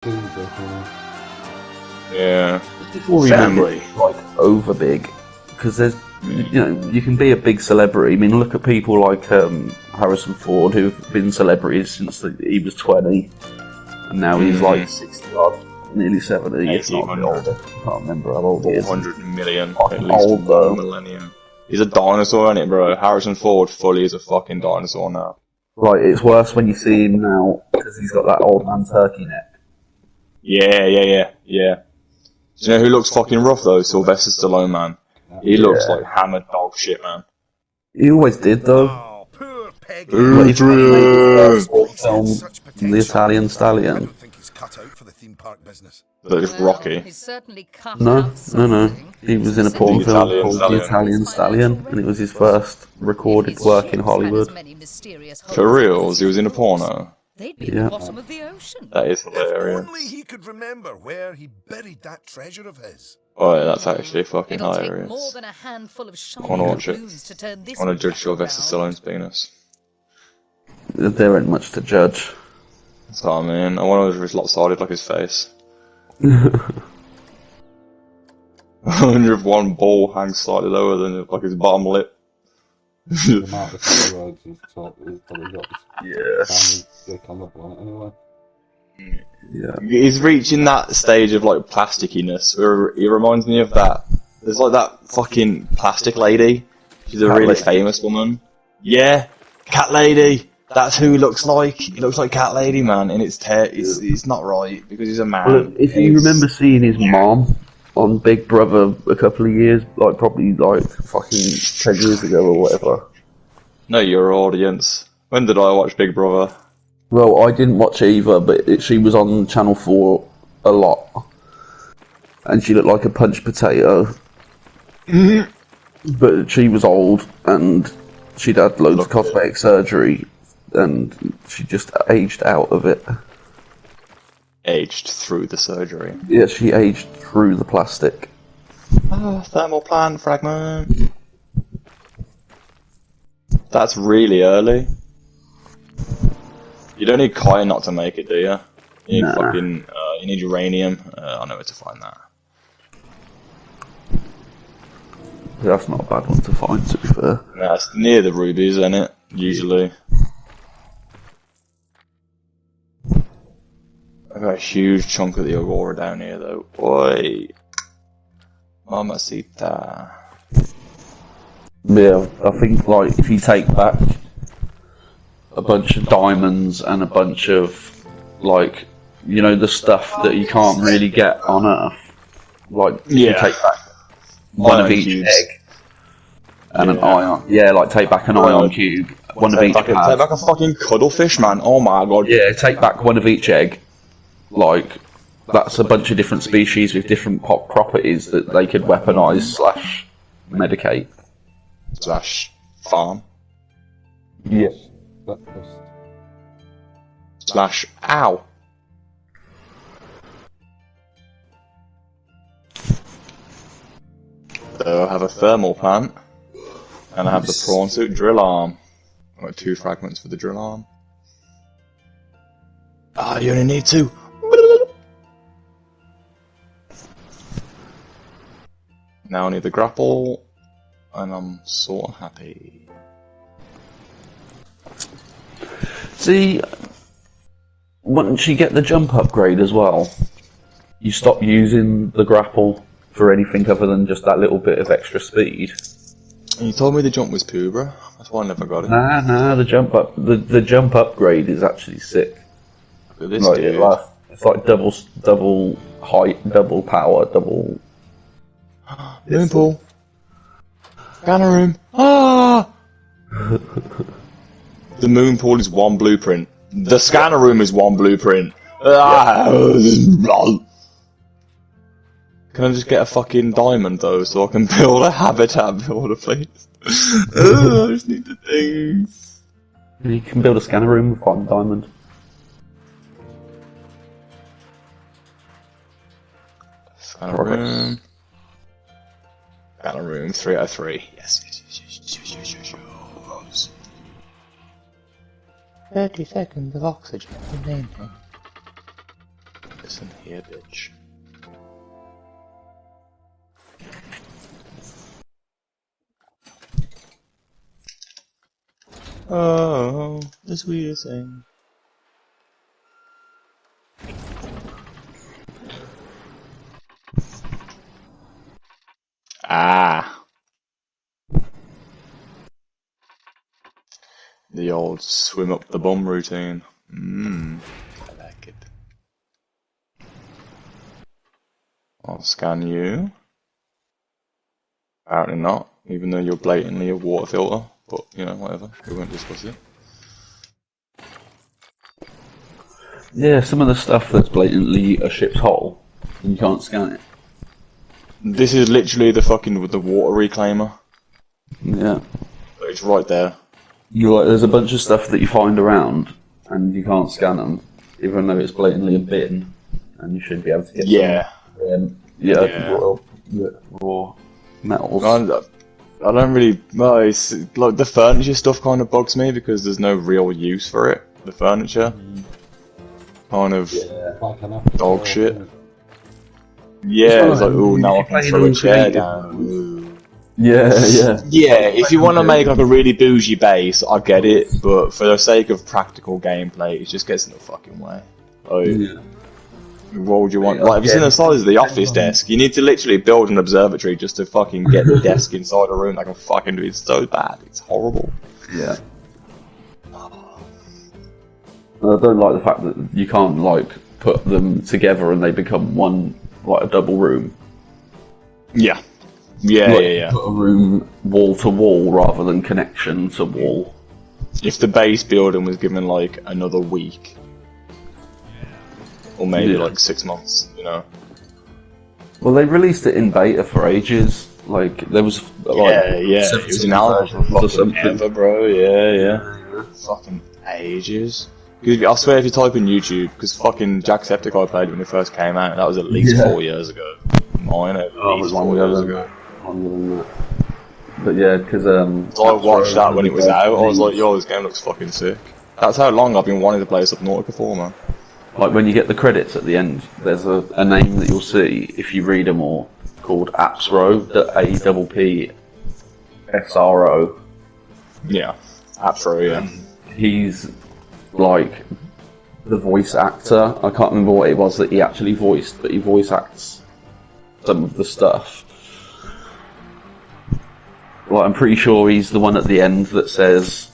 Yeah. Before Family. like over big, because there's you can be a big celebrity. I mean, look at people like Harrison Ford, who've been celebrities since he was 20, and now he's like 60 odd, nearly 70, if not a bit older. I can't remember how old he is. 400 million, Fucking at least old, though. millennium. He's a dinosaur, isn't it, bro? Harrison Ford fully is a fucking dinosaur now. Like, it's worse when you see him now because he's got that old man turkey neck. Yeah. Do you know who looks fucking rough though? Sylvester Stallone, man. He looks like hammered dog shit, man. He always did, though. Oh, poor Peggy. Film, The Italian Stallion. I don't think he's cut out for the theme park business. But it's Rocky. He's certainly cut No. out He was in a porn film Italian called Stallion. The Italian Stallion, and it was his first recorded work in Hollywood. For reals, he was in a porno. They'd be Yeah. at the bottom of the ocean. That is If hilarious. only he could remember where he buried that treasure of his. Oh, yeah, that's actually fucking It'll take more hilarious. than a handful of I wanna watch it. balloons to turn this I want to judge battle Sylvester round. Stallone's penis. There ain't much to judge. That's what I mean. I wonder if it's lopsided like his face. I wonder if one ball hangs slightly lower than like his bottom lip. The amount of steroids and stuff is probably got Yeah. this dick on the planet anyway. Yeah. He's reaching that stage of like plastickiness where he reminds me of that. There's like that fucking plastic lady. She's a Cat really lady. famous woman. Yeah, Cat Lady. That's who he looks like. He looks like Cat Lady, man, and it's not right because he's a man. Well, if you remember seeing his mom on Big Brother a couple of years, like probably like fucking 10 years ago or whatever. No, your audience. When did I watch Big Brother? Well, I didn't watch either, but she was on Channel 4 a lot. And she looked like a punch potato. But she was old, and she'd had loads of cosmetic surgery, and she just aged out of it. Aged through the surgery. Yeah, she aged through the plastic. Ah, thermal plant fragment. That's really early. You don't need kite not to make it, do you? You need Nah. fucking, you need uranium. I know where to find that. That's not a bad one to find, to be fair. Nah, it's near the rubies, isn't it? Usually. I've got a huge chunk of the Agora down here, though. Oi! Mamacita. Yeah, I think like if you take back a bunch of diamonds and a bunch of like, you know, the stuff that you can't really get on Earth, like if you Yeah. take back one Ion of each cubes. egg and an Yeah. ion, yeah, like take back an ion cube, one of each Take pad. back a fucking cuttlefish, man. Oh my god. Yeah, take back one of each egg, like. That's a bunch of different species with different properties that they could weaponize / medicate. / farm. Yeah. Breakfast. / ow. So I have a thermal plant, and I have the prawn suit drill arm. I've got 2 fragments for the drill arm. Ah, you only need 2. Now I need the grapple, and I'm sort of happy. See, once you get the jump upgrade as well, you stop using the grapple for anything other than just that little bit of extra speed. And you told me the jump was poo, bro. That's why I never got it. Nah, the jump upgrade is actually sick. Look at this Like, dude. it's like double height, double power, double. Moon pool. Scanner room. Ah! The moon pool is 1 blueprint. The scanner room is 1 blueprint. Ah! Can I just get a fucking diamond though, so I can build a habitat builder, please? I just need the things. You can build a scanner room with one diamond. Scanner room. Scanner room, 3 out of 3. Yes. 30 seconds of oxygen remaining. Listen here, bitch. Oh, the sweetest thing. Ah. The old swim up the bum routine. I like it. I'll scan you. Apparently not, even though you're blatantly a water filter. But, you know, whatever. We won't discuss it. Yeah, some of the stuff that's blatantly a ship's hull, and you can't scan it. This is literally the water reclaimer. Yeah. It's right there. There's a bunch of stuff that you find around, and you can't scan them, even though it's blatantly a bin, and you should be able to get raw metals. I don't really. Well, it's like the furniture stuff kind of bugs me because there's no real use for it. The furniture, kind of dog shit. Yeah, it's like, oh, now I can throw a chair down. Yeah. Yeah, if you want to make like a really bougie base, I get it, but for the sake of practical gameplay, it just gets in the fucking way. Like, what would you want? Like, have you seen the size of the office desk? You need to literally build an observatory just to fucking get the desk inside a room that can fucking do it. It's so bad. It's horrible. Yeah. I don't like the fact that you can't, like, put them together and they become one, like, a double room. Yeah. Put a room wall to wall rather than connection to wall. If the base building was given, like, another week, or maybe like 6 months, you know. Well, they released it in beta for ages. Like there was it was in alpha for fucking ever, bro. Yeah. Fucking ages. I swear, if you type in YouTube, because fucking Jacksepticeye played it when it first came out, that was at least 4 years ago. Mine at least 4 years ago. But yeah, because I watched that when it was out. I was like, yo, this game looks fucking sick. That's how long I've been wanting to play Subnautica for, man. Like when you get the credits at the end, there's a name that you'll see if you read them all called Appsro, APPSRO. Yeah, Appsro, yeah. He's like the voice actor. I can't remember what it was that he actually voiced, but he voice acts some of the stuff. Like I'm pretty sure he's the one at the end that says,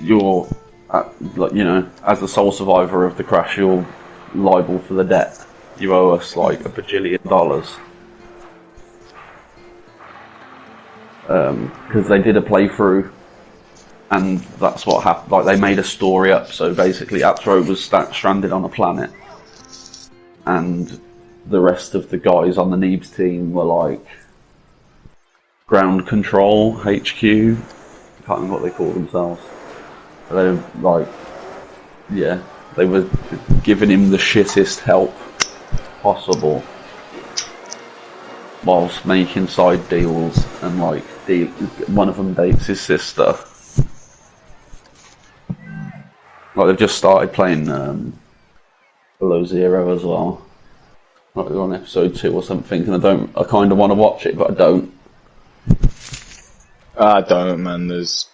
"You're." Like, you know, as the sole survivor of the crash, you're liable for the debt. You owe us like $1 bajillion. Because they did a playthrough, and that's what happened. Like they made a story up. So basically, Atro was stranded on a planet, and the rest of the guys on the Neebs team were like ground control HQ. I can't remember what they call themselves. They were giving him the shittest help possible, whilst making side deals and like one of them dates his sister. Like they've just started playing Below Zero as well. Like they're on episode 2 or something, and I kind of want to watch it, but I don't. I don't, man. There's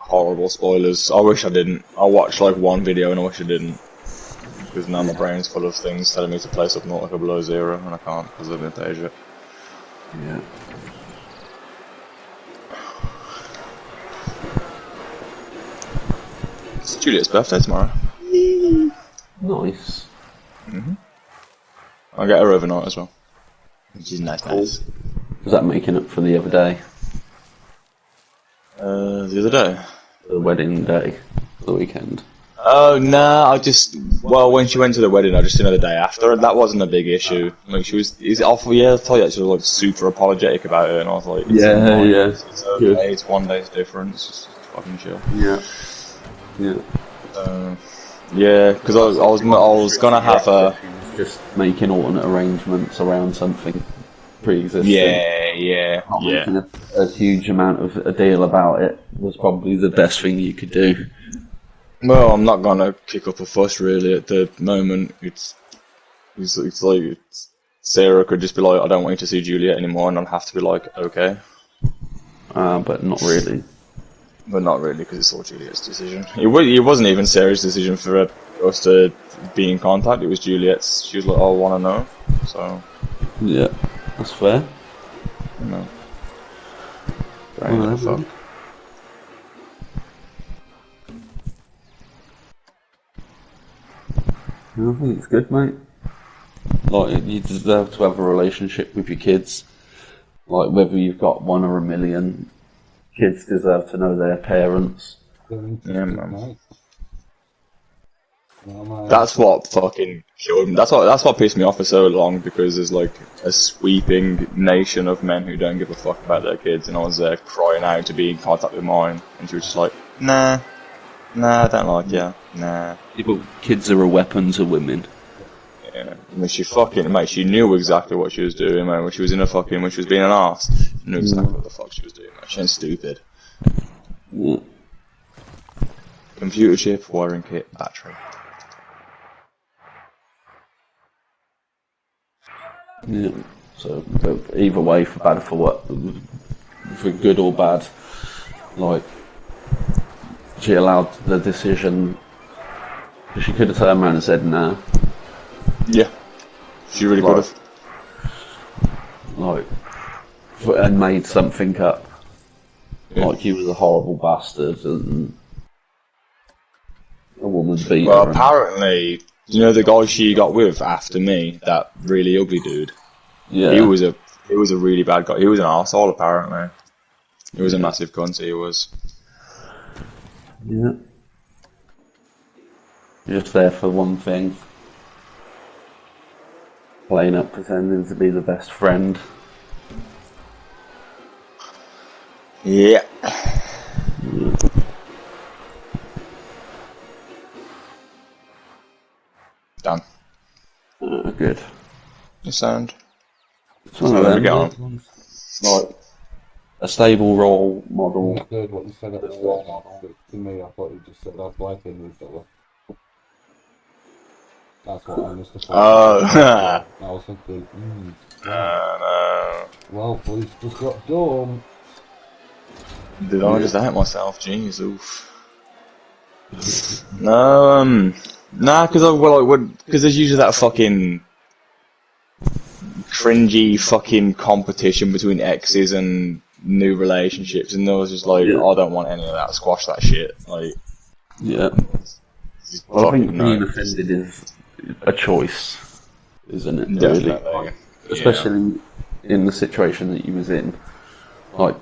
horrible spoilers. I wish I didn't. I watched like one video and I wish I didn't. Because now my brain's full of things telling me to play Subnautica Below Zero and I can't because I've been played it. Yeah. It's Juliet's birthday tomorrow. Nice. I'll get her overnight as well. Which is nice. Was that making up for the other day? The other day? The wedding day, the weekend. Oh no, when she went to the wedding, I just seen her the day after, and that wasn't a big issue. Like she was, I told you that she was like super apologetic about it, and I was like, it's okay, it's 1 day's difference, just fucking chill. Yeah, because I was gonna have her just making alternate arrangements around something pre-existing. Yeah. Making a huge amount of a deal about it was probably the best thing you could do. Well, I'm not gonna kick up a fuss really at the moment. It's It's like Sarah could just be like, I don't want you to see Juliet anymore, and I'd have to be like, okay. But not really. But not really, because it's all Juliet's decision. It wasn't even Sarah's decision for us to be in contact, it was Juliet's. She was like, oh, I want to know. So, Yeah, that's fair. you know. Well, Fuck. I think it's good, mate. Like, you deserve to have a relationship with your kids. Like, whether you've got 1 or 1,000,000, kids deserve to know their parents. Yeah, man. That's what fucking killed me. That's what pissed me off for so long, because there's like a sweeping nation of men who don't give a fuck about their kids, and I was there crying out to be in contact with mine, and she was just like, nah, I don't like you, nah. People, kids are a weapon to women. Yeah, I mean, she knew exactly what she was doing, man. When she was being an arse, she knew exactly what the fuck she was doing, man. She ain't stupid. Yeah. Computer chip, wiring kit, battery. Yeah. So, but either way, for bad or for what, for good or bad, like, she allowed the decision. She could have turned around and said nah. Yeah, she really could have. Like, and made something up. Yeah. Like he was a horrible bastard and a woman beater. Well, apparently, you know the guy she got with after me, that really ugly dude. Yeah. He was a really bad guy. He was an arsehole, apparently. He was a massive cunt, he was. Yeah. Just there for one thing. Playing up, pretending to be the best friend. Yeah. Done. Good. You sound. It's one of So them. we go. Like a stable role model. I heard what you said at the start, but to me, I thought you just said that's like in each other. That's what I missed the point. I was thinking, wow. Well, police just got done. Did I just hate myself? Jeez, oof. No, nah, because there's usually that fucking cringy fucking competition between exes and new relationships, and I was just like, I don't want any of that. Squash that shit. Like, Yeah. Well, I think being offended is a choice, isn't it? Definitely. Really? Like, especially in the situation that you was in. Like,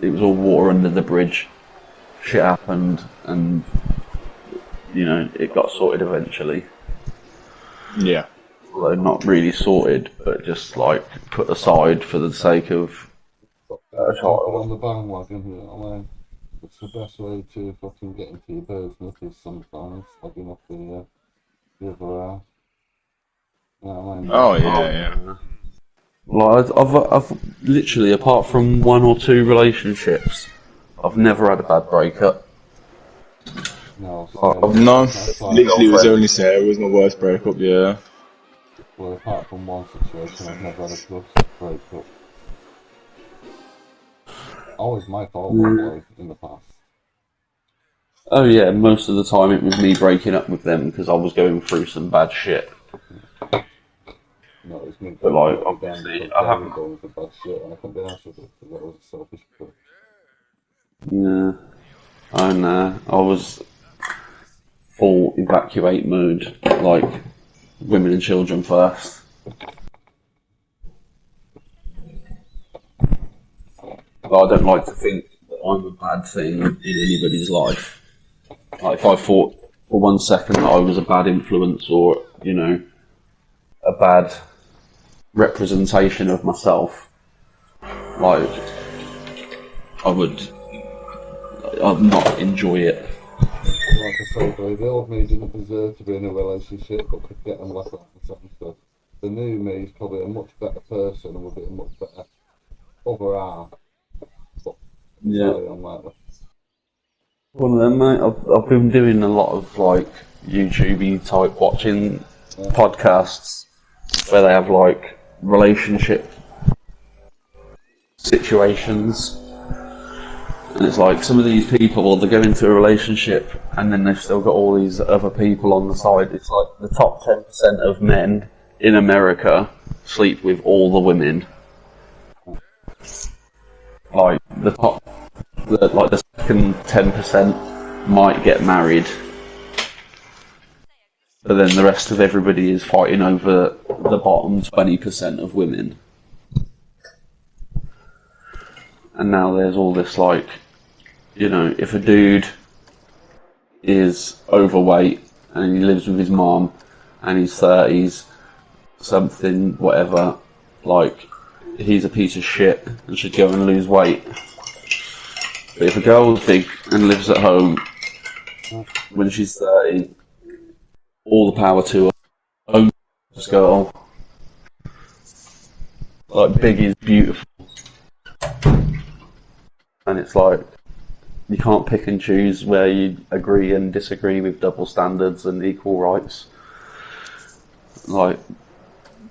it was all water under the bridge. Shit happened, and you know it got sorted eventually. Yeah. Although not really sorted, but just like put aside for the sake of a child. On the bandwagon, you know what I mean? It's the best way to fucking get into your business is sometimes slugging up the other ass. You know what I mean? Oh yeah. Like I've literally, apart from 1 or 2 relationships, I've never had a bad breakup. No, No, literally it was only Sarah was my worst breakup. Yeah. Well, apart from one situation, I've never had a good breakup. Always my fault, like, in the past. Oh yeah, most of the time it was me breaking up with them because I was going through some bad shit. No, it's me. But like, obviously, I haven't. Going for bad shit, and I couldn't be honest with it because I was a selfish prick. Yeah, and I was full evacuate mode, like women and children first. But I don't like to think that I'm a bad thing in anybody's life. Like if I thought for 1 second that I was a bad influence or, you know, a bad representation of myself, like I'd not enjoy it. Like I say, though, the old me didn't deserve to be in a relationship, but could get them left, right, and centre. The new me is probably a much better person and would be a much better other half. But Yeah. sorry, I'm like that. One of them, mate. I've been doing a lot of like YouTubey type watching podcasts where they have like relationship situations. And it's like some of these people, they go into a relationship and then they've still got all these other people on the side. It's like the top 10% of men in America sleep with all the women. Like the second 10% might get married, but then the rest of everybody is fighting over the bottom 20% of women. And now there's all this like, you know, if a dude is overweight and he lives with his mom and he's 30s, something, whatever, like, he's a piece of shit and should go and lose weight. But if a girl's big and lives at home when she's 30, all the power to her. Own this girl. Like, big is beautiful. And it's like, you can't pick and choose where you agree and disagree with double standards and equal rights. Like,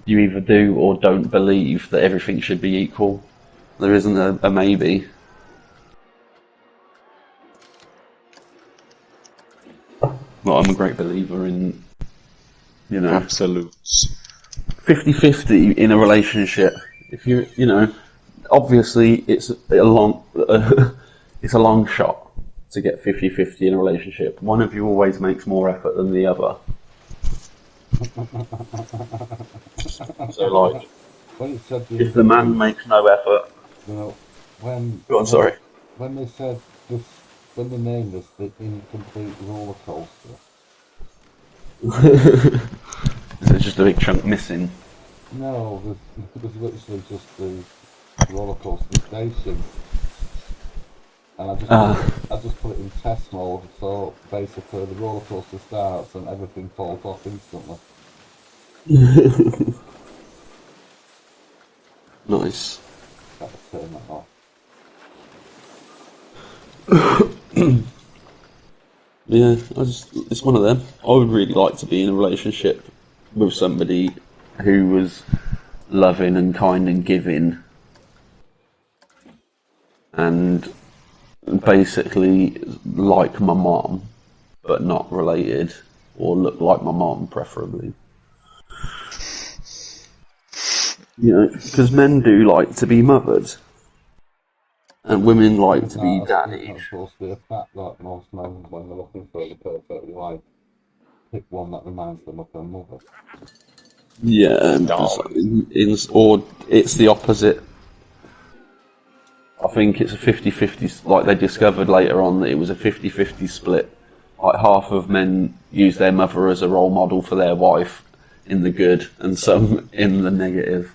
you either do or don't believe that everything should be equal. There isn't a maybe. Well, I'm a great believer in, you know, absolutes. 50-50 in a relationship. If you know, obviously it's a long shot to get 50-50 in a relationship. One of you always makes more effort than the other. So, like, if the man makes no effort, you know, when go on, sorry. When they said this, when they named this the incomplete roller coaster. There's just a big chunk missing. No, there's literally just the roller coaster station, and I just put it in test mode. So basically, the roller coaster starts and everything falls off instantly. Nice. Gotta turn that off. Yeah, it's one of them. I would really like to be in a relationship with somebody who was loving and kind and giving, and basically like my mom, but not related, or look like my mom, preferably. You know, because men do like to be mothered, and women like to be daddied. It's supposed to be a fact that most men, when they're looking for the perfect wife, pick one that reminds them of their mother. Yeah, or it's the opposite. I think it's a 50-50, like they discovered later on that it was a 50-50 split. Like half of men use their mother as a role model for their wife in the good, and some in the negative.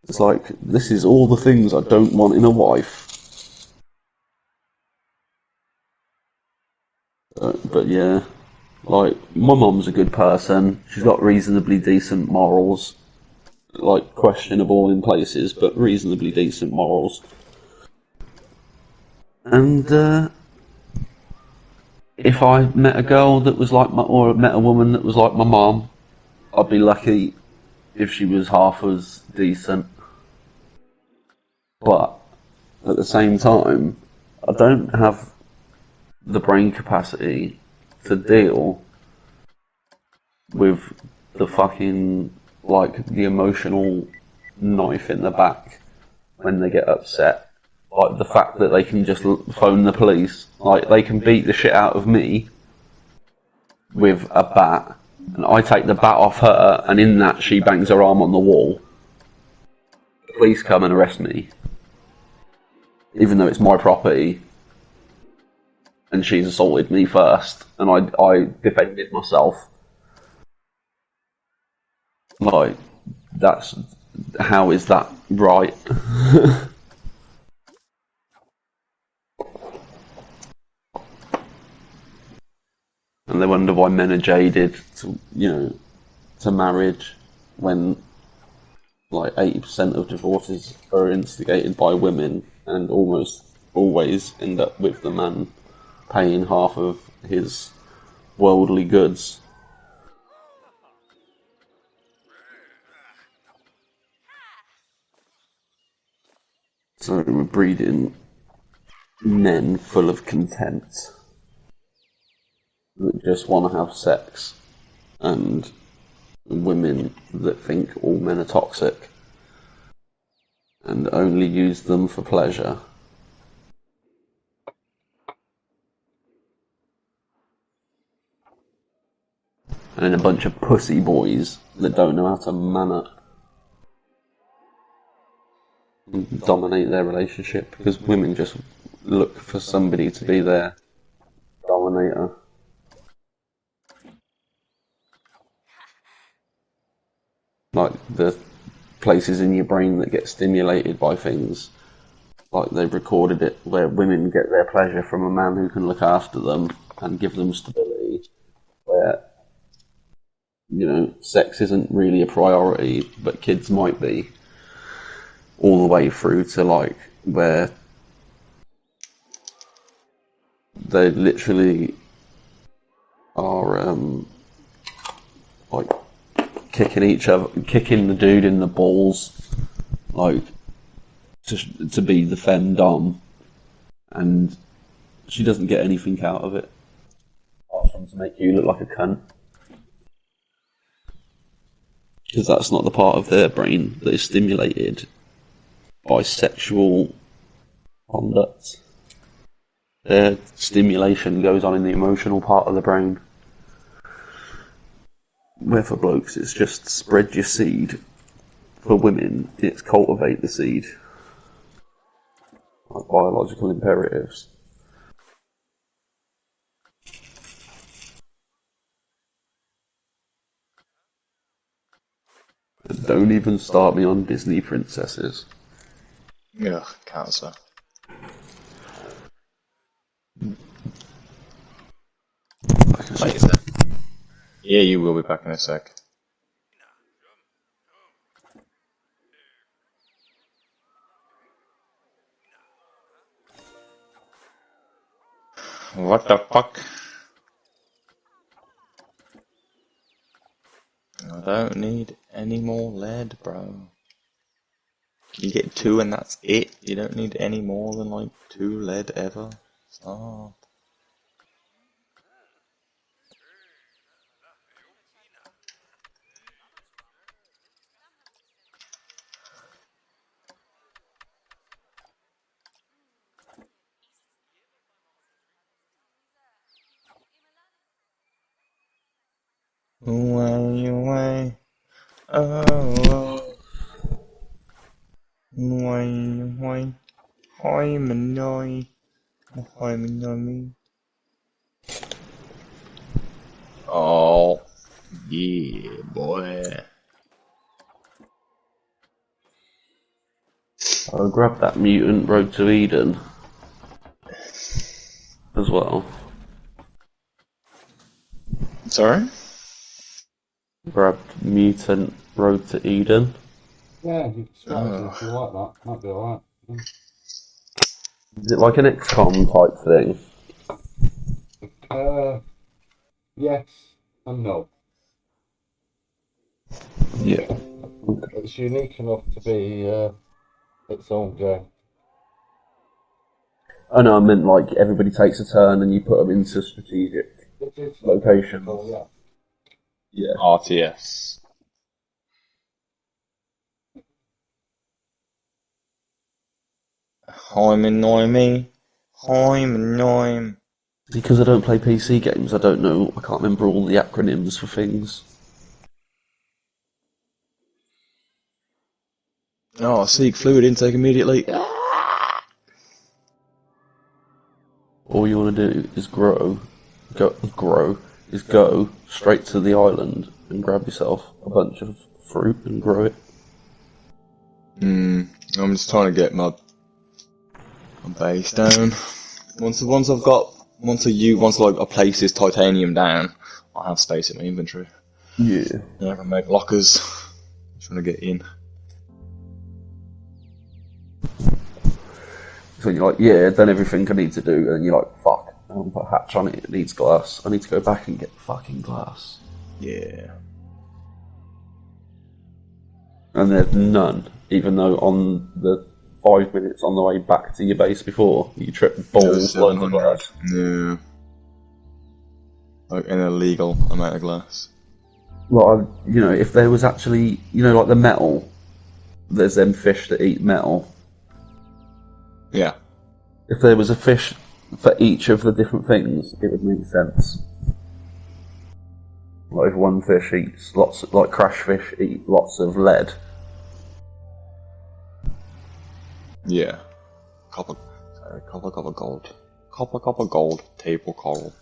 It's like, this is all the things I don't want in a wife. But yeah, like, my mum's a good person. She's got reasonably decent morals. Like, questionable in places, but reasonably decent morals. And if I met a girl that was like or met a woman that was like my mum, I'd be lucky if she was half as decent. But at the same time, I don't have the brain capacity to deal with the fucking, like, the emotional knife in the back when they get upset. Like, the fact that they can just phone the police. Like, they can beat the shit out of me with a bat, and I take the bat off her, and in that she bangs her arm on the wall. The police come and arrest me, even though it's my property, and she's assaulted me first, and I defended myself. Like, how is that right? And they wonder why men are jaded to marriage, when like 80% of divorces are instigated by women, and almost always end up with the man paying half of his worldly goods. So we're breeding men full of content that just want to have sex, and women that think all men are toxic and only use them for pleasure. And then a bunch of pussy boys that don't know how to man up and dominate their relationship, because women just look for somebody to be their dominator. Like the places in your brain that get stimulated by things, like they've recorded it, where women get their pleasure from a man who can look after them and give them stability, where, you know, sex isn't really a priority, but kids might be, all the way through to like where they literally are like kicking the dude in the balls, like to be the femdom, and she doesn't get anything out of it apart from to make you look like a cunt, because that's not the part of their brain that is stimulated by sexual conduct. Their stimulation goes on in the emotional part of the brain, where for blokes it's just spread your seed. For women, it's cultivate the seed. Like biological imperatives. And don't even start me on Disney princesses. Ugh, cancer. Wait a sec. Yeah, you will be back in a sec. What the fuck? I don't need any more lead, bro. You get 2 and that's it. You don't need any more than like 2 lead ever. Stop. Away, away. Oh, oh. Away, away. I'm annoyed. I'm annoyed. Oh, yeah, boy. I'll grab that mutant Road to Eden as well. Sorry? Grab mutant Road to Eden. Yeah, you can start if you like that. Might be alright. Is it like an XCOM type thing? Yes and no. Yeah. It's unique enough to be its own game. Oh no, I meant like everybody takes a turn and you put them into strategic It is locations. Oh, yeah. Yeah. RTS. I'm annoying me. I'm annoying. Because I don't play PC games, I don't know, I can't remember all the acronyms for things. Oh, seek fluid intake immediately. All you want to do is go straight to the island and grab yourself a bunch of fruit and grow it. I'm just trying to get my base down. Once I place this titanium down, I have space in my inventory. Yeah. I can make lockers. I'm trying to get in. So you're like, yeah, done everything I need to do, and you're like, fuck, put a hatch on it. It needs glass. I need to go back and get fucking glass. Yeah. And there's none, even though on the 5 minutes on the way back to your base before, you tripped balls loads of glass. Yeah. Like an illegal amount of glass. Well, if there was actually, like the metal, there's them fish that eat metal. Yeah. If there was a fish for each of the different things, it would make sense. Like if one fish eats like crash fish eat lots of lead. Yeah. Copper gold. Copper gold. Table coral.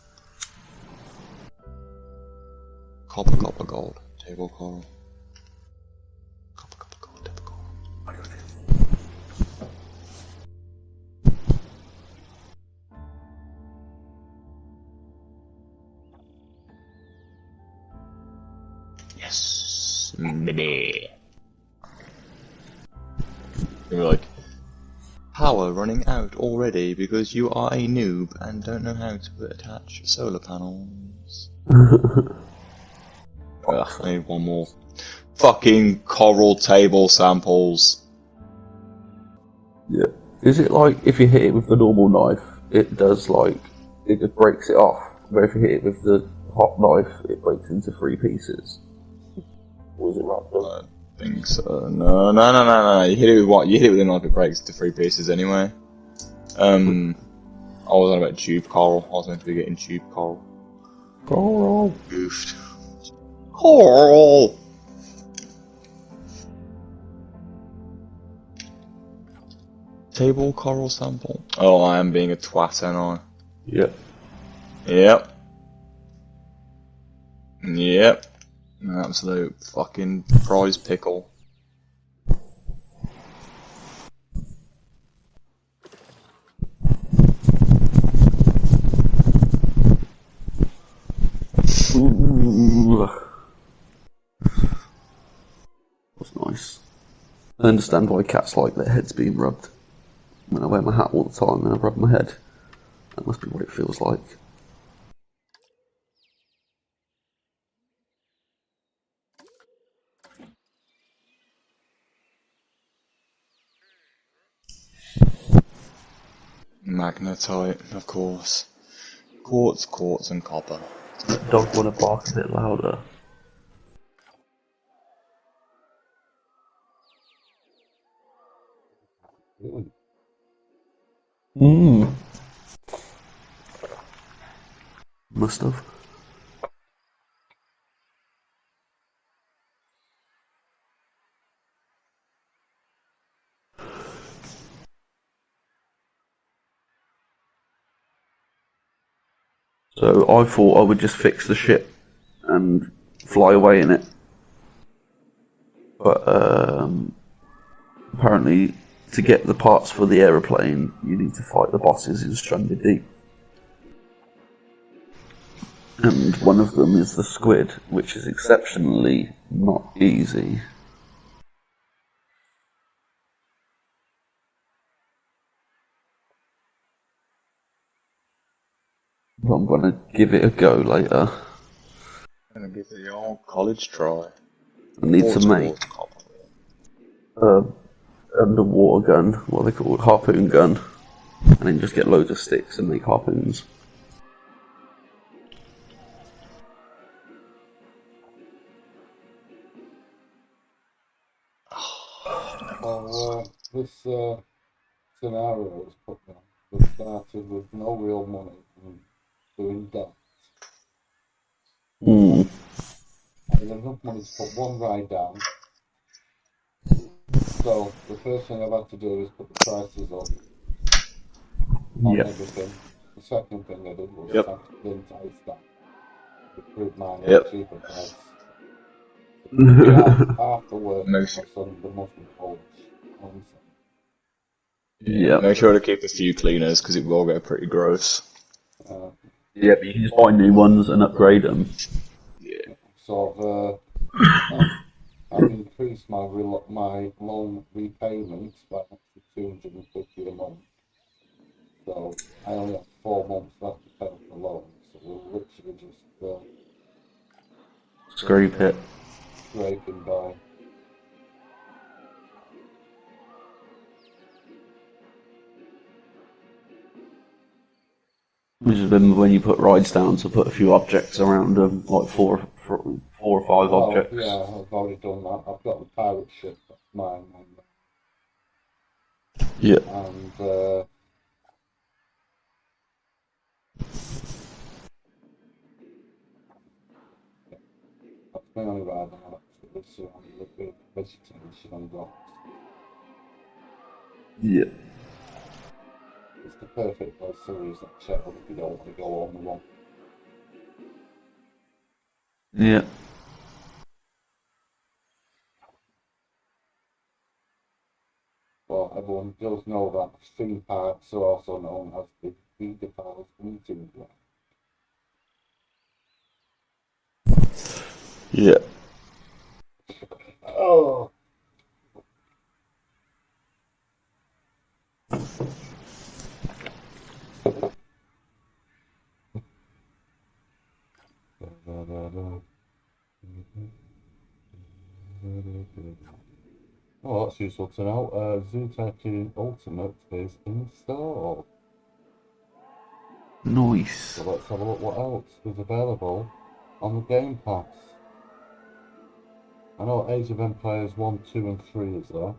Copper gold. Table coral. Copper gold. Table coral. Yes, baby. You're like, power running out already because you are a noob and don't know how to attach solar panels. Ugh, I need one more. Fucking coral table samples. Yeah. Is it like if you hit it with the normal knife, it does it just breaks it off? But if you hit it with the hot knife, it breaks into 3 pieces? Or is it random? I think so. No. You hit it with what? You hit it with a knife, it breaks into 3 pieces anyway. I was on about tube coral. I was meant to be getting tube coral. Coral. Goofed. Coral! Table coral sample. Oh, I am being a twat, aren't I? Yep. Yep. An absolute fucking prize pickle. Ooh. That's nice. I understand why cats like their heads being rubbed. When I wear my hat all the time and I rub my head, that must be what it feels like. Magnetite, of course. Quartz, and copper. Dog want to bark a bit louder. Must have. So I thought I would just fix the ship and fly away in it. But apparently to get the parts for the aeroplane, you need to fight the bosses in Stranded Deep. And one of them is the squid, which is exceptionally not easy. But I'm going to give it a go later. I'm gonna give it the old college try. I need to make an underwater gun, what are they called, harpoon gun, and then just get loads of sticks and make harpoons. Well, this scenario is put down. We started with no real money and doing debt. Mm. And there's enough money to put one ride down. So the first thing I've had to do is put the prices up on everything. The second thing I did was have to entice that. Recruit mine at a cheaper price. Half the work on the most important. Yeah. Make sure to keep a few cleaners because it will get pretty gross. Yeah, but you can just buy new ones and upgrade them. Yeah. So I've increased my loan repayments by up to $250 a month. So I only have 4 months left to pay off the loan, so we're literally just Scrape it. scraping by. Which is when you put rides down to put a few objects around them, like four or five Well, objects. yeah, I've already done that. I've got the pirate ship, that's mine, Yeah. and that's my only ride now. It's surrounded with vegetation and rocks. Yeah. It's the perfect place to use that shell if you don't want to go on the wrong. Yeah. But everyone does know that theme parks are also known as the pedophiles meeting ground. Yeah. Oh! Oh, that's useful to know. Zootech Ultimate is installed. Nice. So let's have a look what else is available on the Game Pass. I know Age of Empires 1, 2 and 3 is there.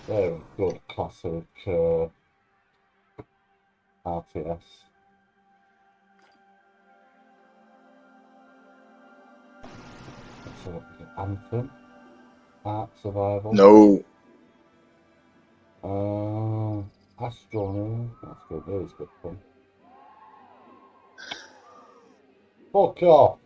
They're a good classic RTS. So Anthem, Ark Survival. No. Astronomy. That's good. There's good fun. Fuck off.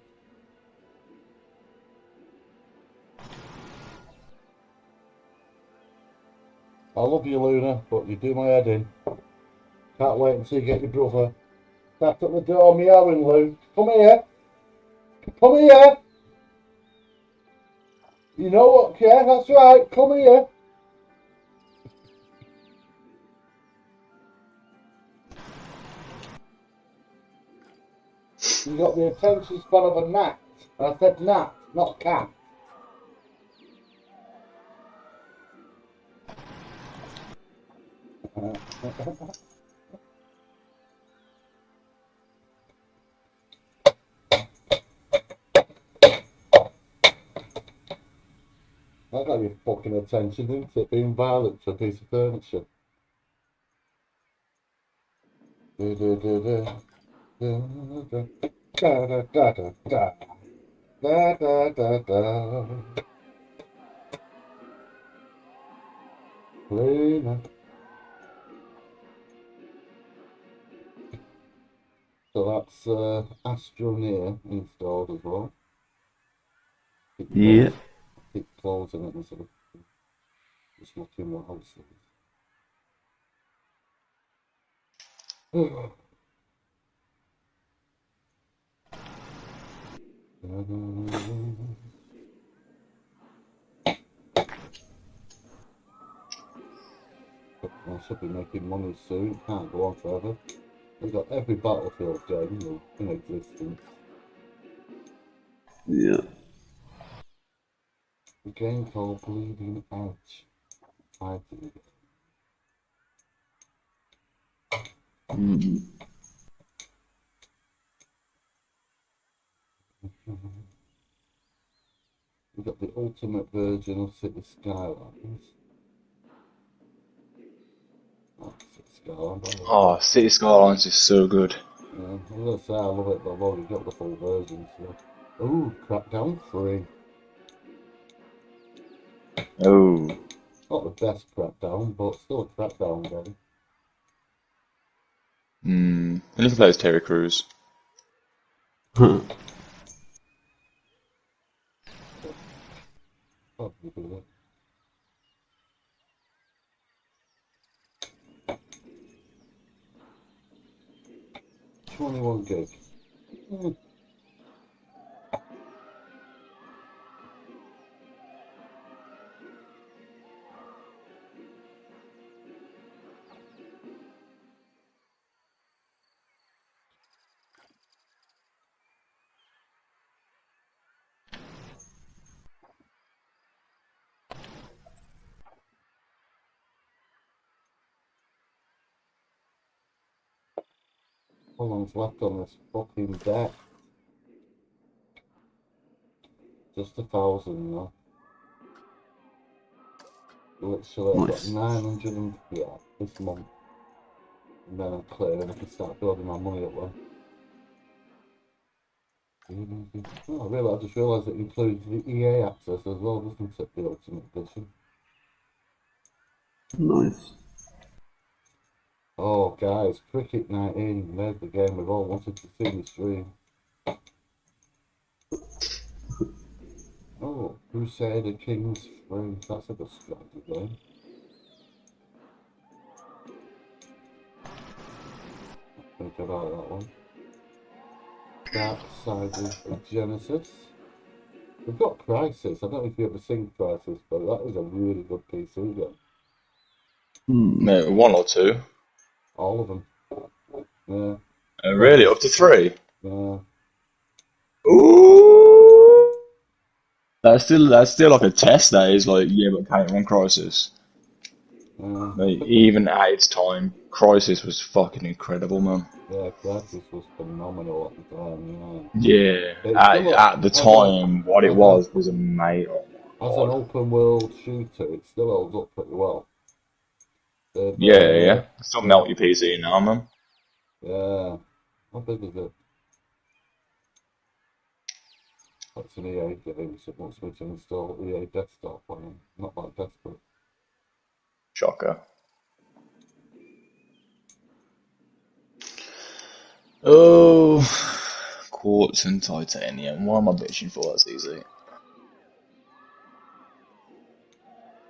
I love you, Luna, but you do my head in. Can't wait until you get your brother. Tap at the door, meowing, Lou. Come here. Come here. You know what, yeah, that's right. Come here. You got the attention span of a gnat. I said gnat, not cat. I got your fucking attention, didn't it? Being violent to a piece of furniture. Da da da da da da da da da da da da da. Luna. So that's Astroneer installed as well. Yeah. Keep closing it instead of just looking what else it is. 'Cause I should be making money soon. Can't go on forever. We've got every Battlefield game in existence. Yeah. A game called Bleeding Edge. Fighting. Mm. We've got the ultimate version of City Skylines. Oh, City Skylines. Oh, City Skylines is so good. Yeah, I was gonna say I love it, but I've already got the full version. So. Ooh, Crackdown 3. Oh. Not the best Crackdown, but still a Crackdown game. And you can play as Terry Crews. Oh, you do that. 21 gig. How long's left on this fucking deck? Just 1,000 now. Literally, I've got Nice. 900 this month. And then I'm clear and I can start building my money up then. Oh, I just realised it includes the EA access as well, doesn't it? The Ultimate Edition. Nice. Oh, guys, Cricket 19 made the game we've all wanted to see me stream. Oh, Crusader Kings 3. That's a good strategy game. Think about that one. Dark Siders of Genesis. We've got Crisis. I don't know if you've ever seen Crisis, but that is a really good PC game. No, 1 or 2. All of them. Yeah. Really? Up to 3? Yeah. Ooh! That's still like a test, that is, like, yeah, but counting on Crisis. Like, even at its time, Crisis was fucking incredible, man. Yeah, Crisis was phenomenal at the time, Yeah, yeah. at the time, what it was amazing. As an open world shooter, it still holds up pretty well. Yeah. Still melt your PC now, man. Yeah. How big is it? That's an EA game, so it wants me to install EA Desktop on it. Not that desperate. Shocker. Oh, quartz and titanium. What am I bitching for? That's easy.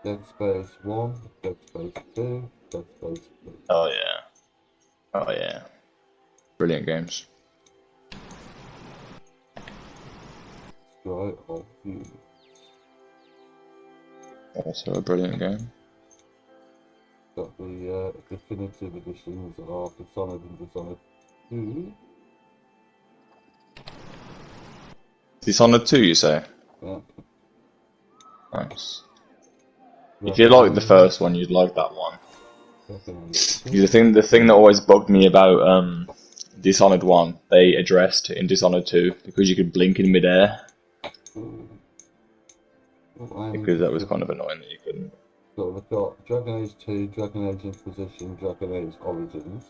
Dead Space 1, Dead Space 2, Dead Space 3. Oh yeah. Oh yeah. Brilliant games. Destroy all humans. Also a brilliant game. Got the definitive editions of Dishonored and Dishonored 2. Dishonored 2, you say? Yeah. Nice. If you like the Dragon first one, you'd like that one. Age 2. The thing that always bugged me about Dishonored 1, they addressed in Dishonored 2 because you could blink in midair. Because that was kind of annoying that you couldn't. So we've got Dragon Age 2, Dragon Age Inquisition, Dragon Age Origins.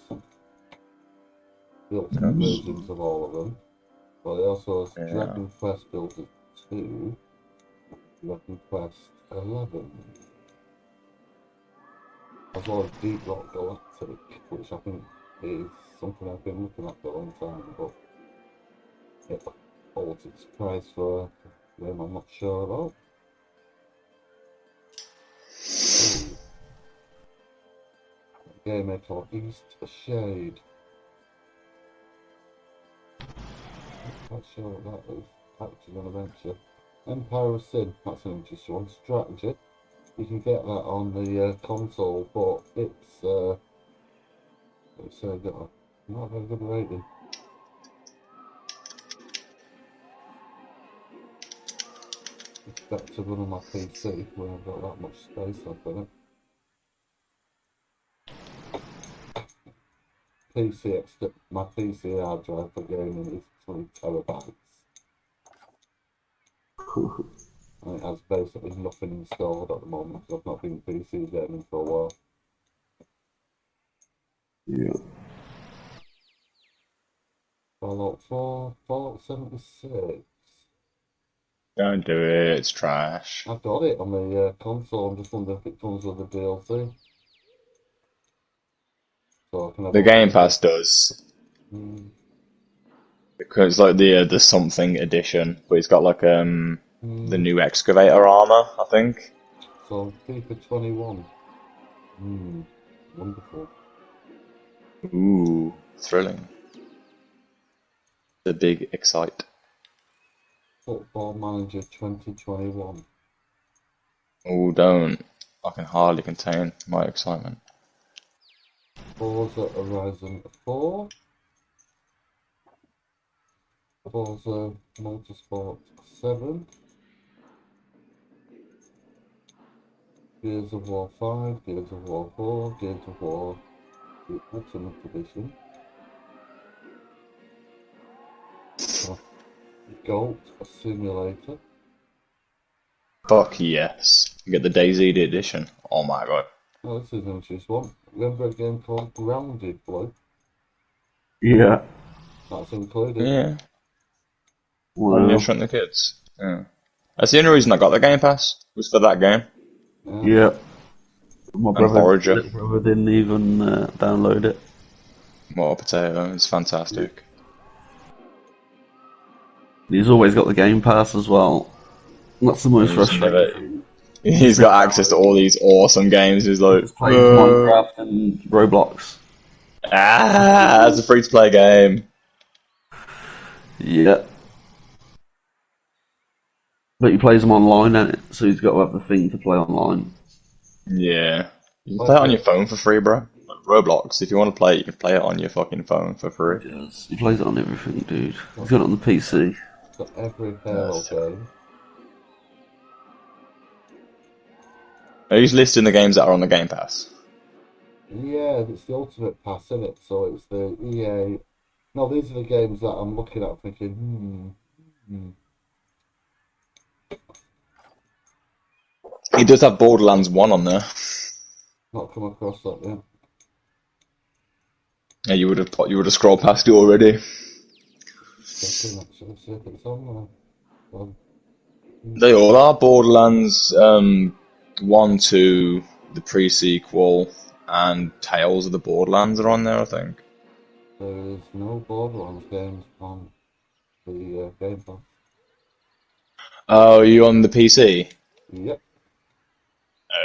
The ultimate versions of all of them. But they also have Dragon Quest Builder 2, Dragon Quest 11. As well as Deep Rock Galactic, which I think is something I've been looking at for a long time, but it holds its price for a game I'm not sure about. A game called East Shade. Not quite sure what that is. Action and adventure. Empire of Sin, that's an interesting one. Strategy. You can get that on the console, but it's got not a very good rating. It's better to run on my PC when I've got that much space left on it. My PC hard drive for gaming is 3 terabytes. And it has basically nothing installed at the moment because I've not been PC gaming for a while. Yeah. Fallout 4, Fallout 76. Don't do it, it's trash. I've got it on the console, I'm just wondering if it comes with the DLC. So I can have The Game Pass does. Because like the something edition, but it's got like the new excavator armor, I think. So FIFA 21. Wonderful. Ooh, thrilling. The big excite. Football Manager 2021. Oh, don't. I can hardly contain my excitement. Forza Horizon 4. Forza Motorsport 7. Gears of War 5, Gears of War 4, Gears of War the Ultimate Edition. Goat Simulator. Fuck yes. You get the DayZ edition. Oh my god. Oh, this is an interesting one. Remember a game called Grounded, Blue? Yeah. That's included. Yeah. Honey, I Wow. Shrunk the Kids. Yeah. That's the only reason I got the Game Pass, was for that game. Yeah. My And Forager. little brother didn't even download it. More potato, it's fantastic. He's always got the Game Pass as well. That's the most He's never. frustrating thing. He's got access to all these awesome games. He's He like, just plays Minecraft and Roblox. it's a free to play game. Yeah. But he plays them online, and so he's got to have the thing to play online. Yeah. You can play it on your phone for free, bro. Like Roblox, if you want to play it, you can play it on your fucking phone for free. Yes. He plays it on everything, dude. He's got it on the PC. Got every Halo game. He's listing the games that are on the Game Pass. Yeah, it's the Ultimate Pass, isn't it? So it's the EA. No, these are the games that I'm looking at thinking, He does have Borderlands 1 on there. not come across that yet. Yeah, you would have scrolled past it already. Checking actually, see if it's on there. Well, They all are. Borderlands 1, 2, the pre-sequel, and Tales of the Borderlands are on there, I think. there is no Borderlands games on the Game Pass. Oh, are you on the PC? Yep.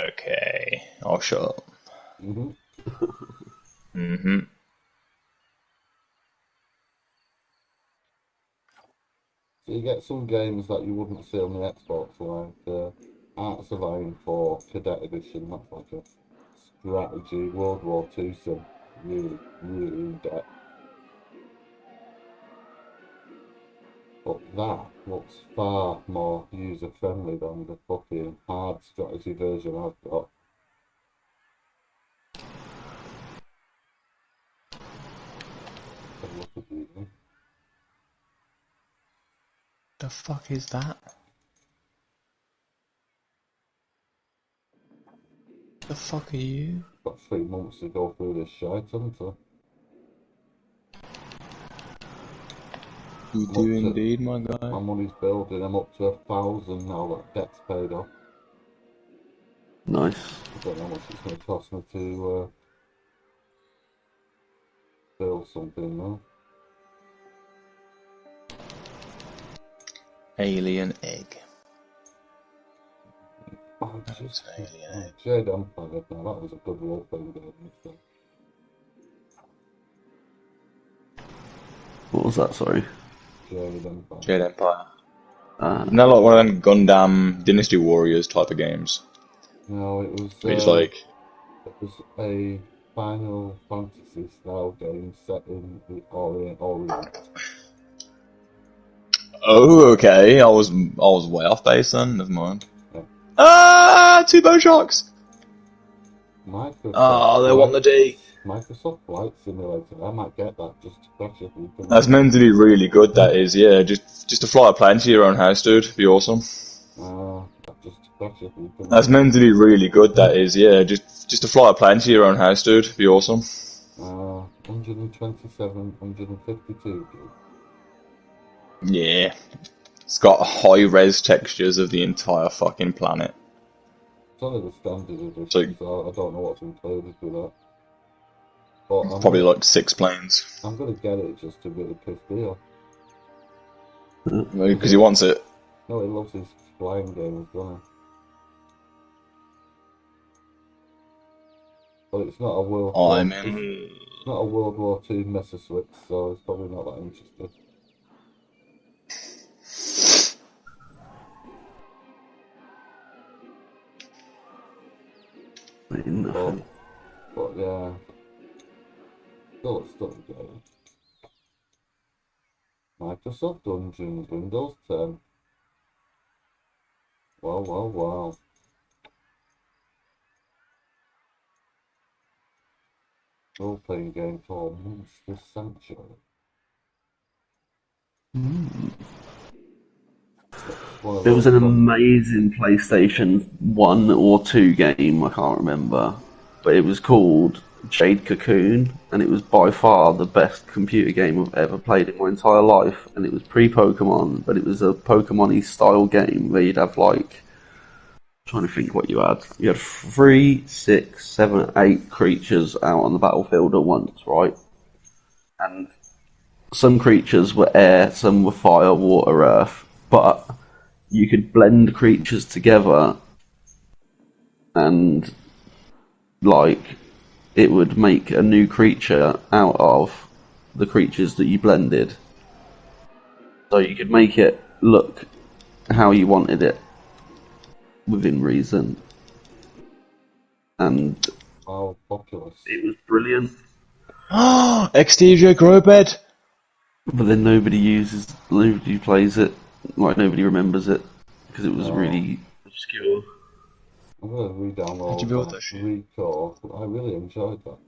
Okay, I'll shut up. Mhm. Mm-hmm. So you get some games that you wouldn't see on the Xbox, like Arts of Iron 4 Cadet Edition. That's like a strategy World War II sim. Really, really in depth. But that looks far more user friendly than the fucking hard strategy version I've got. Have a look at these. The fuck is that? The fuck are you? Got 3 months to go through this shite, haven't I? You I'm do up to, indeed, my guy. my money's building. I'm up to 1,000 now that debt's paid off. Nice. I don't know how much it's going to cost me to build something now. Alien egg. Oh, just Alien egg. Jade Empire. Now that was a good role playing game. What was that, sorry? Jade Empire. Jade Empire. Isn't that like one of them Gundam Dynasty Warriors type of games? No, it It's like, was a Final Fantasy style game set in the Orient. oh, okay. I was way off base then. Never mind. Yeah. Ah, two bow sharks. Microsoft Oh, they want the D. Microsoft Flight Simulator. I might get that just to crash it. That's meant to be really good. That is, yeah. Just to fly a plane to your own house, dude. Be awesome. Just to crash it. That's meant to be really good. That is, yeah. Just to fly a plane to your own house, dude. Be awesome. 127, 152. Yeah. It's got high res textures of the entire fucking planet. It's only the standard edition, So- so I don't know what's included with that. But I'm Probably gonna, like 6 planes. I'm gonna get it just to really piss me off. Because he wants it. No, he loves his flying games, doesn't he? But it's not a World War. I'm It's in. not a World War II Messerschmitt, so it's probably not that interesting. Nothing. But yeah, still a game. Microsoft Dungeons, Windows 10. Wow, wow, wow. Role-playing game called Monster Sanctuary. one of There was those an songs. amazing PlayStation 1 or 2 game, I can't remember, but it was called Jade Cocoon, and it was by far the best computer game I've ever played in my entire life, and it was pre-Pokemon, but it was a Pokemon-y style game where you'd have like, I'm trying to think what you had. You had 3, 6, 7, 8 creatures out on the battlefield at once, right? And some creatures were air, some were fire, water, earth, but you could blend creatures together and like it would make a new creature out of the creatures that you blended. So you could make it look how you wanted it within reason. And Oh, populous. it was brilliant. Exterior grow bed. But then nobody plays it, like nobody remembers it, because it was really obscure. I'm gonna How'd you re-download build that that shit? Recore. I really enjoyed that.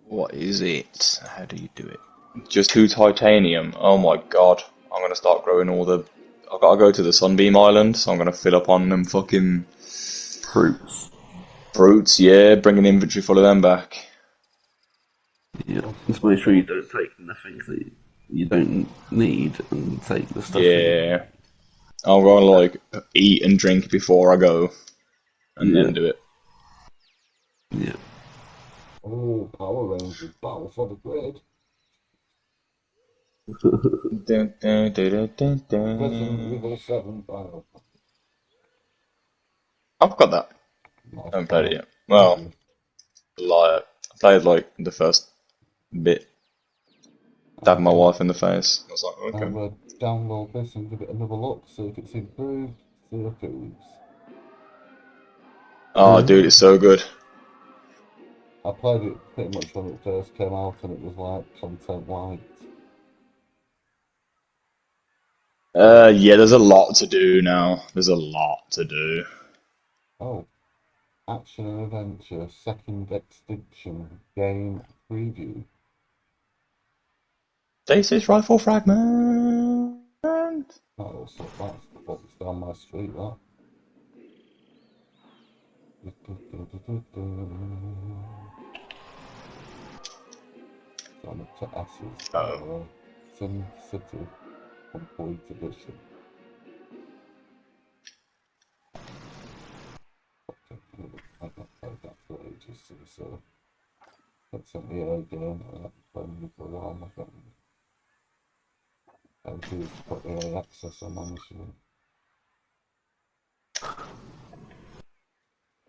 What is it? How do you do it? Just 2 titanium. Oh my god. I'm gonna start growing all the. I've gotta go to the Sunbeam Island, so I'm gonna fill up on them fucking Fruits. fruits, yeah, bring an inventory full of them back. Yeah. Just make sure you don't take nothing that you don't need and take the stuff that you Yeah. I'm gonna like eat and drink before I go, and Yeah. then do it. Yeah. Oh, Power Rangers Battle for the Grid. Dun, dun, dun, dun, Resident dun. Evil 7 Battle. I've got that. I haven't played it yet. Well, liar. I played like the first bit. Stabbed my wife in the face. I was like, I'm okay. gonna download this and give it another look, see if it's improved, see if it's... Oh, dude, it's so good. I played it pretty much when it first came out and it was like content light. Yeah, there's a lot to do now. There's a lot to do. Oh, Action and Adventure Second Extinction Game Preview. Stasis rifle fragment. That's what's down my street, that. Sonic to Ashes. Oh. Sin City Complete Edition. I've not played that for ages, so that's an EA game. I haven't played it for a while, my friend. I refuse to put EA access on my machine.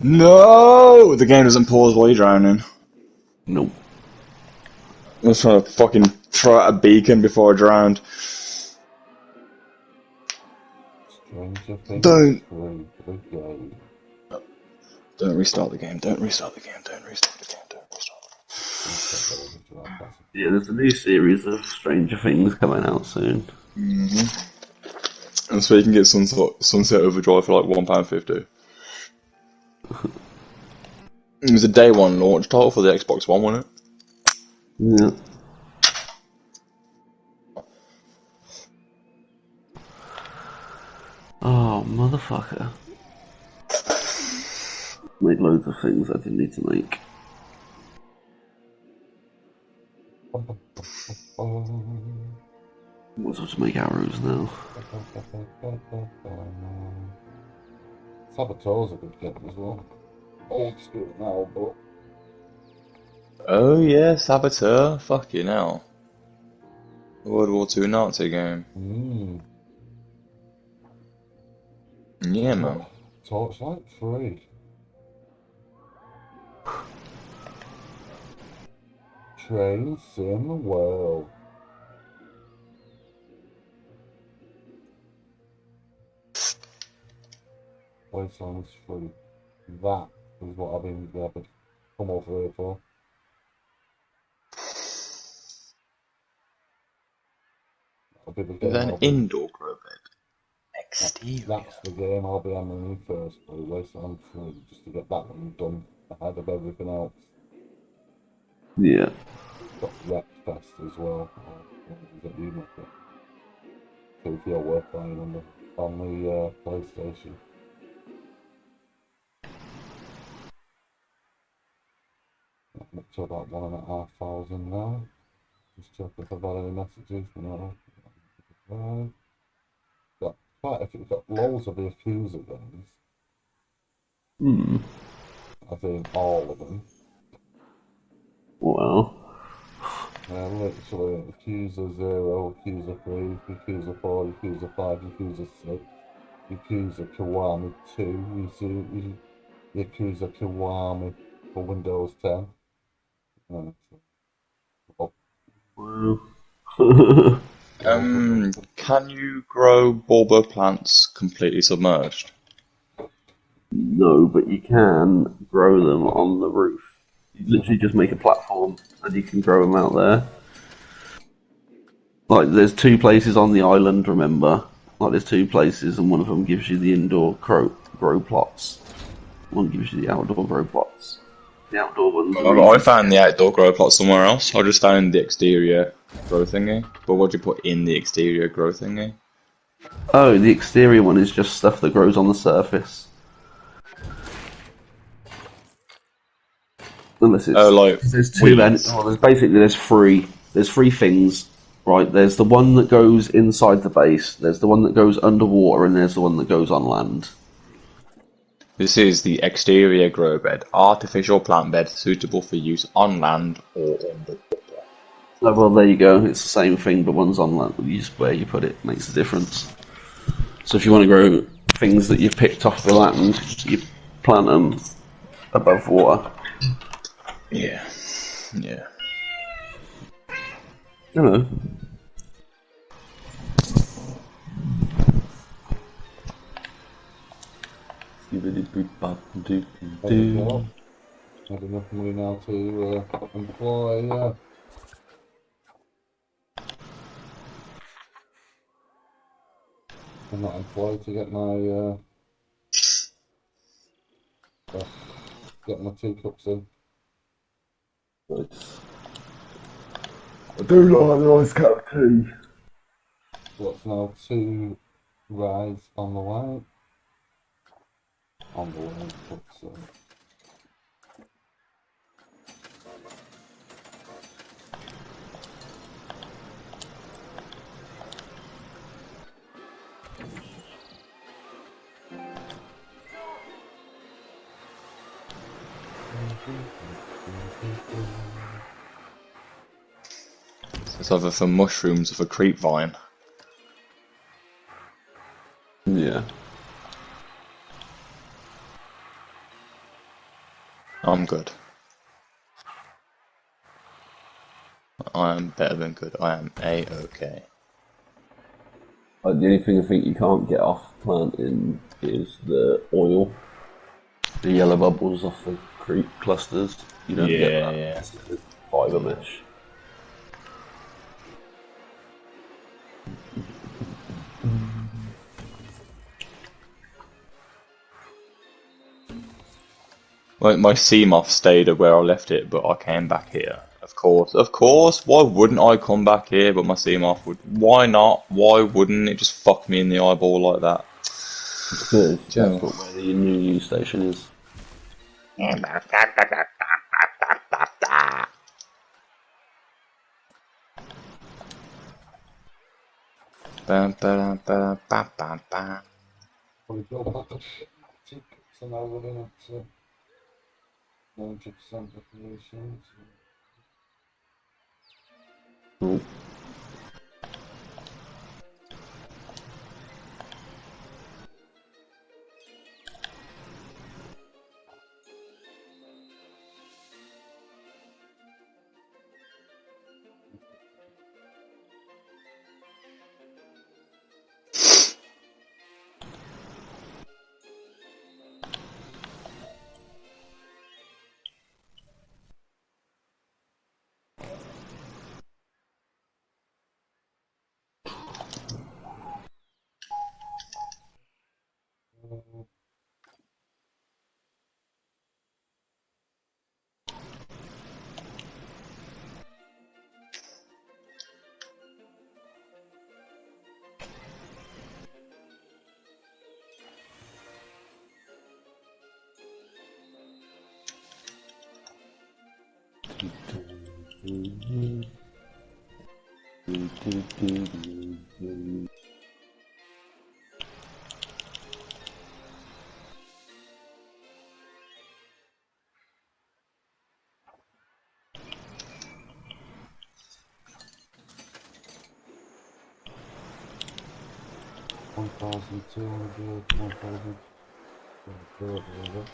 No! The game doesn't pause while you're drowning. Nope. I was trying to fucking throw out a beacon before I drowned. Stranger Things Don't. 3 Brigade. Don't restart the game. Don't restart the game. Don't restart the game. Don't restart the game. Yeah, there's a new series of Stranger Things coming out soon. And so you can get Sunset Overdrive for like £1.50. It was a day one launch title for the Xbox One, wasn't it? Yeah. Oh, motherfucker. Made loads of things I didn't need to make. Might as well just make arrows now. Saboteur's a good game as well. Old school now, but Oh yeah, Saboteur. Fuck you now. World War II Nazi game. Yeah, man. Torchlight 3. Train Sim World. Wastelands 3. That is what I've been glad to come over here for. That'll be the game Then I'll be... indoor grow bed. Exterior. That's the game I'll be hammering first for Wasteland 3, just to get that one done ahead of everything else. Yeah. Got wrecked test as well. That you look at. So if you're playing on the PlayStation. Up to about 1,500 now. Just check if I've had any messages. No. Got quite a few, got loads of the accuser guns. I think all of them. Wow. Literally, accuser 0, accuser 3, accuser 4, accuser 5, accuser 6, accuser Kiwami 2, accuser Kiwami for Windows 10. Wow. Can you grow bulbo plants completely submerged? No, but you can grow them on the roof. You literally just make a platform and you can grow them out there. Like, there's 2 places on the island, remember? Like, there's 2 places, and one of them gives you the indoor grow plots. One gives you the outdoor grow plots. The outdoor ones. I found the outdoor grow plot somewhere else. I just found the exterior grow thingy. But what do you put in the exterior grow thingy? Oh, the exterior one is just stuff that grows on the surface. Unless it's there's 2 there's 3. There's 3 things, right? There's the one that goes inside the base, there's the one that goes underwater, and there's the one that goes on land. This is the exterior grow bed, artificial plant bed suitable for use on land or underwater. Oh, well, there you go. It's the same thing, but one's on land. Just where you put it makes a difference. So if you want to grow things that you've picked off the land, you plant them above water. Yeah. Yeah. Hello. Had enough money now to employ. I'm not employed to get my get my teacups in. Nice. I do like the ice cup of tea. What's now 2 rides on the way. On the way, but It's either for mushrooms or for creep vine. Yeah. I'm good. I am better than good. I am A-okay. The only thing I think you can't get off planting is the oil. The yellow bubbles off the creep clusters. You don't get that. Yeah. Fiber mesh. Like my Seamoth stayed where I left it, but I came back here. Of course. Why wouldn't I come back here? But my Seamoth would. Why not? Why wouldn't it just fuck me in the eyeball like that? It's good. That's what where the new news station is. Bam, ba, ba, ba, ba, ba. probably go back teacups and now we're in at 90% population. Cool. 1,200, 1,000, 1,200,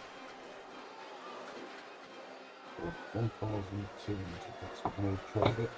that's no traffic.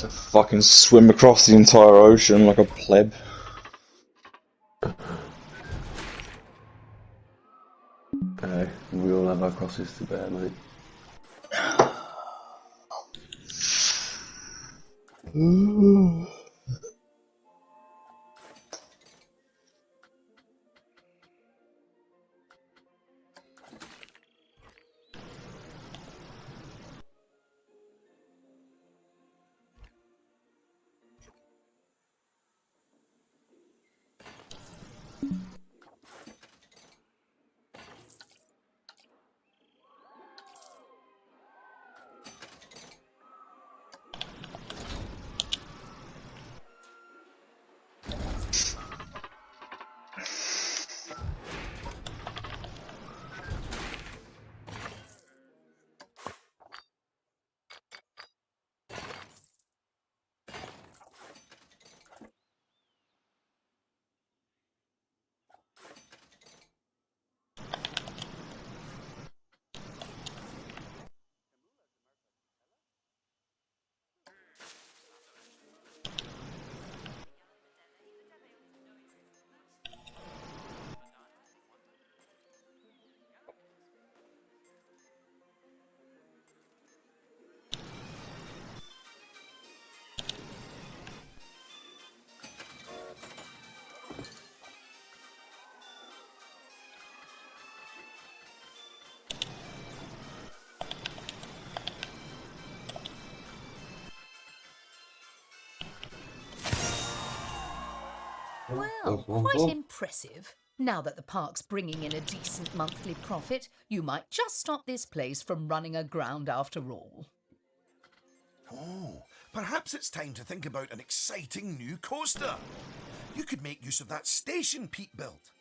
To fucking swim across the entire ocean like a pleb. Okay, we all have our crosses to bear, mate. Well, quite impressive. Now that the park's bringing in a decent monthly profit, you might just stop this place from running aground after all. Oh, perhaps it's time to think about an exciting new coaster. You could make use of that station Pete built.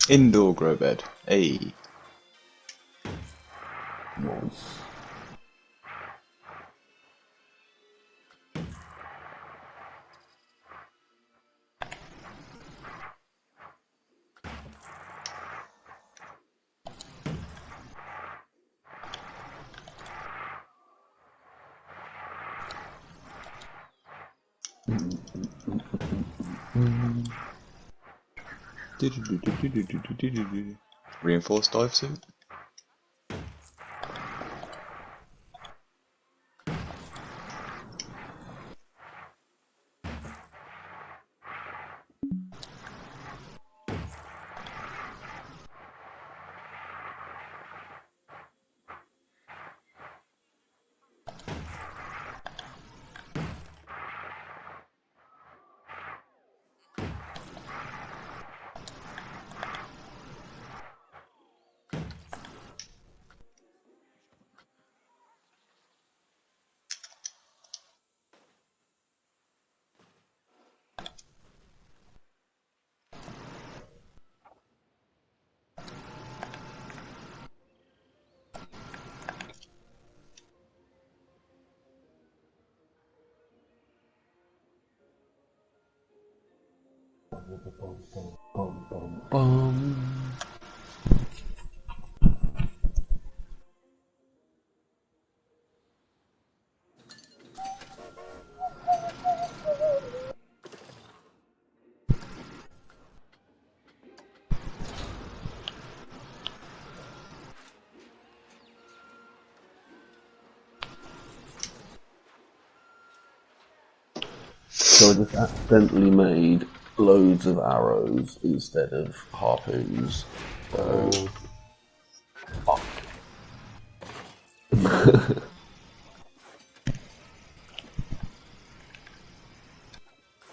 Indoor grow bed. Hey. Nice. Reinforced dive suit. So I just accidentally made loads of arrows instead of harpoons. So...